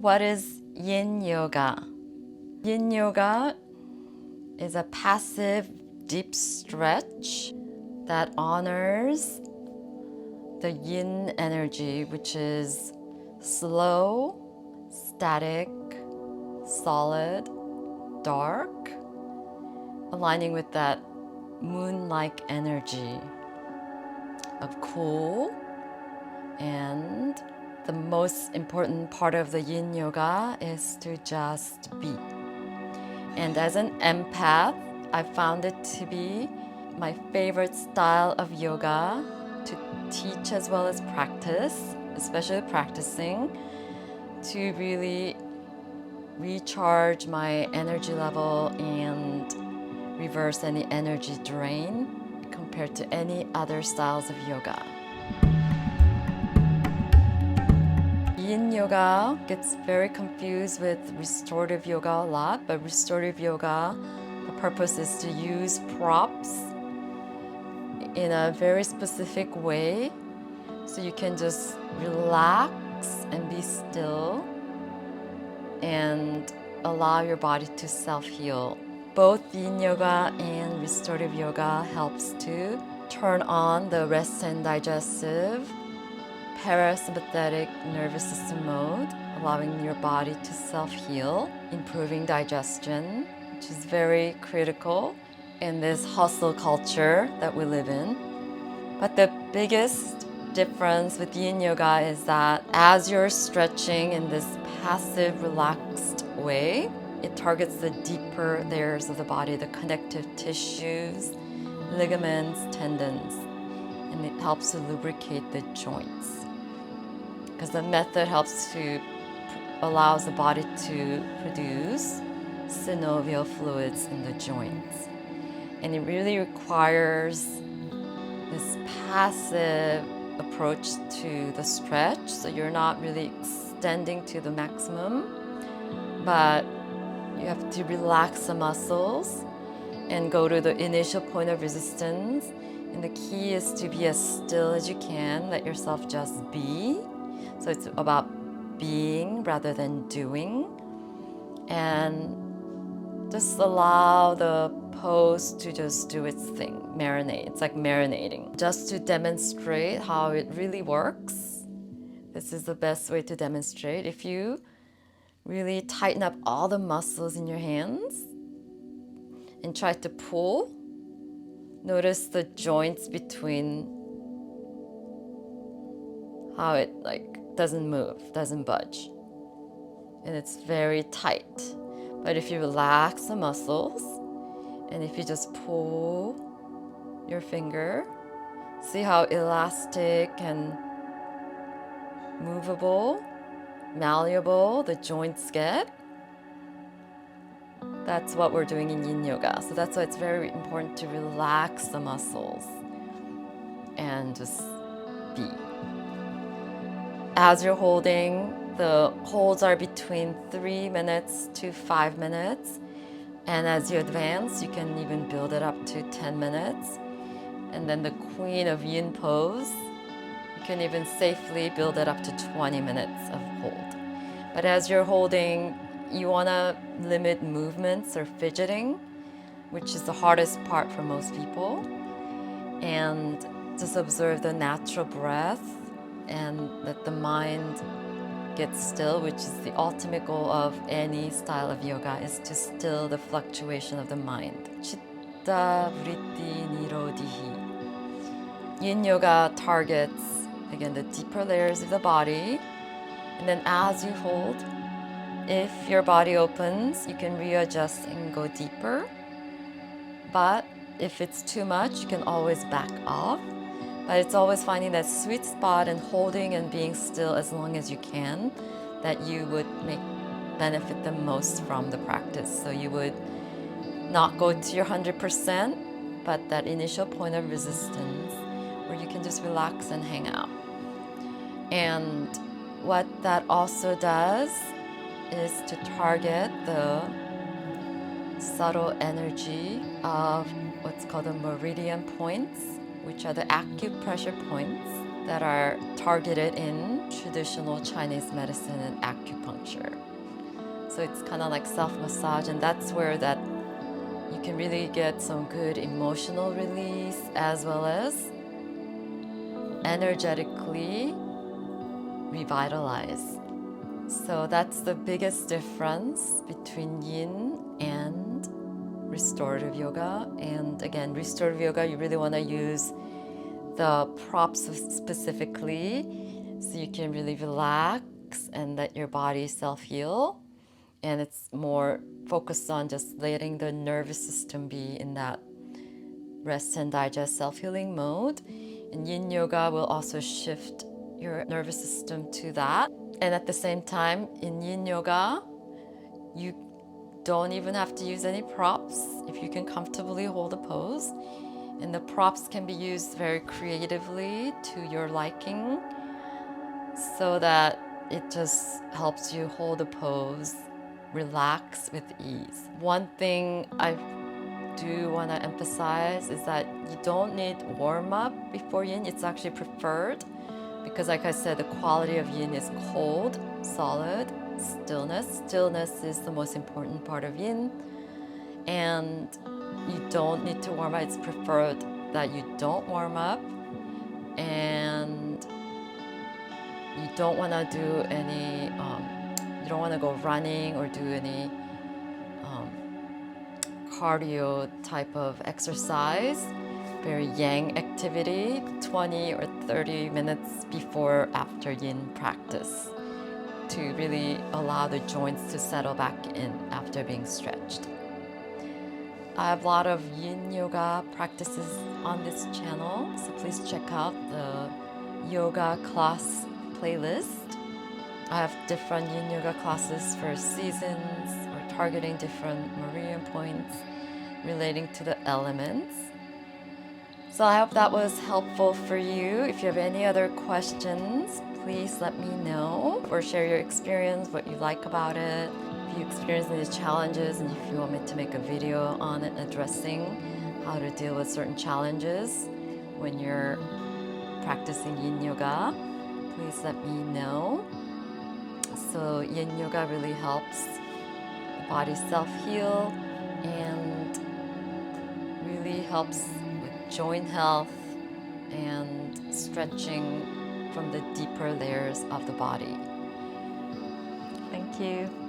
What is Yin Yoga? Yin Yoga is a passive, deep stretch that honors the yin energy, which is slow, static, solid, dark, aligning with that moon-like energy of cool. And the most important part of the Yin Yoga is to just be. And as an empath, I found it to be my favorite style of yoga to teach as well as practice, especially practicing, to really recharge my energy level and reverse any energy drain compared to any other styles of yoga. Yin yoga gets very confused with restorative yoga a lot, but restorative yoga, the purpose is to use props in a very specific way so you can just relax and be still and allow your body to self-heal. Both Yin yoga and restorative yoga helps to turn on the rest and digestive parasympathetic nervous system mode, allowing your body to self-heal, improving digestion, which is very critical in this hustle culture that we live in. But the biggest difference with Yin Yoga is that as you're stretching in this passive, relaxed way, it targets the deeper layers of the body, the connective tissues, ligaments, tendons, and it helps to lubricate the joints. Because the method allows the body to produce synovial fluids in the joints. And it really requires this passive approach to the stretch, so you're not really extending to the maximum, but you have to relax the muscles and go to the initial point of resistance. And the key is to be as still as you can, let yourself just be. So it's about being rather than doing, and just allow the pose to just do its thing, marinate. It's like marinating. Just to demonstrate how it really works, this is the best way to demonstrate. If you really tighten up all the muscles in your hands and try to pull, notice the joints between, how it doesn't move, doesn't budge. And it's very tight. But if you relax the muscles, and if you just pull your finger, see how elastic and movable, malleable the joints get. That's what we're doing in Yin Yoga. So that's why it's very important to relax the muscles and just be. As you're holding, the holds are between 3 minutes to 5 minutes. And as you advance, you can even build it up to 10 minutes. And then the Queen of Yin pose, you can even safely build it up to 20 minutes of hold. But as you're holding, you want to limit movements or fidgeting, which is the hardest part for most people. And just observe the natural breath and let the mind get still, which is the ultimate goal of any style of yoga, is to still the fluctuation of the mind. Chitta vritti nirodhihi. Yin yoga targets, again, the deeper layers of the body. And then as you hold, if your body opens, you can readjust and go deeper. But if it's too much, you can always back off. But it's always finding that sweet spot and holding and being still as long as you can, that you would benefit the most from the practice. So you would not go to your 100%, but that initial point of resistance where you can just relax and hang out. And what that also does is to target the subtle energy of what's called the Meridian points, which are the acupressure points that are targeted in traditional Chinese medicine and acupuncture. So it's kind of like self-massage, and that's where that you can really get some good emotional release as well as energetically revitalize. So that's the biggest difference between Yin and Restorative Yoga. And again, Restorative Yoga, you really want to use the props specifically so you can really relax and let your body self-heal. And it's more focused on just letting the nervous system be in that rest and digest self-healing mode. And Yin Yoga will also shift your nervous system to that. And at the same time, in Yin Yoga, you don't even have to use any props if you can comfortably hold a pose. And the props can be used very creatively to your liking so that it just helps you hold a pose, relax with ease. One thing I do want to emphasize is that you don't need warm up before Yin. It's actually preferred because, like I said, the quality of Yin is cold, solid, stillness. Stillness is the most important part of Yin, and you don't need to warm up. It's preferred that you don't warm up, and you don't want to do any, you don't want to go running or do any cardio type of exercise, very yang activity, 20 or 30 minutes before after Yin practice to really allow the joints to settle back in after being stretched. I have a lot of Yin Yoga practices on this channel, so please check out the yoga class playlist. I have different Yin Yoga classes for seasons or targeting different meridian points relating to the elements. So I hope that was helpful for you. If you have any other questions, please let me know or share your experience, what you like about it. If you experience any challenges and if you want me to make a video on it addressing how to deal with certain challenges when you're practicing Yin Yoga, please let me know. So Yin Yoga really helps the body self-heal and really helps with joint health and stretching from the deeper layers of the body. Thank you.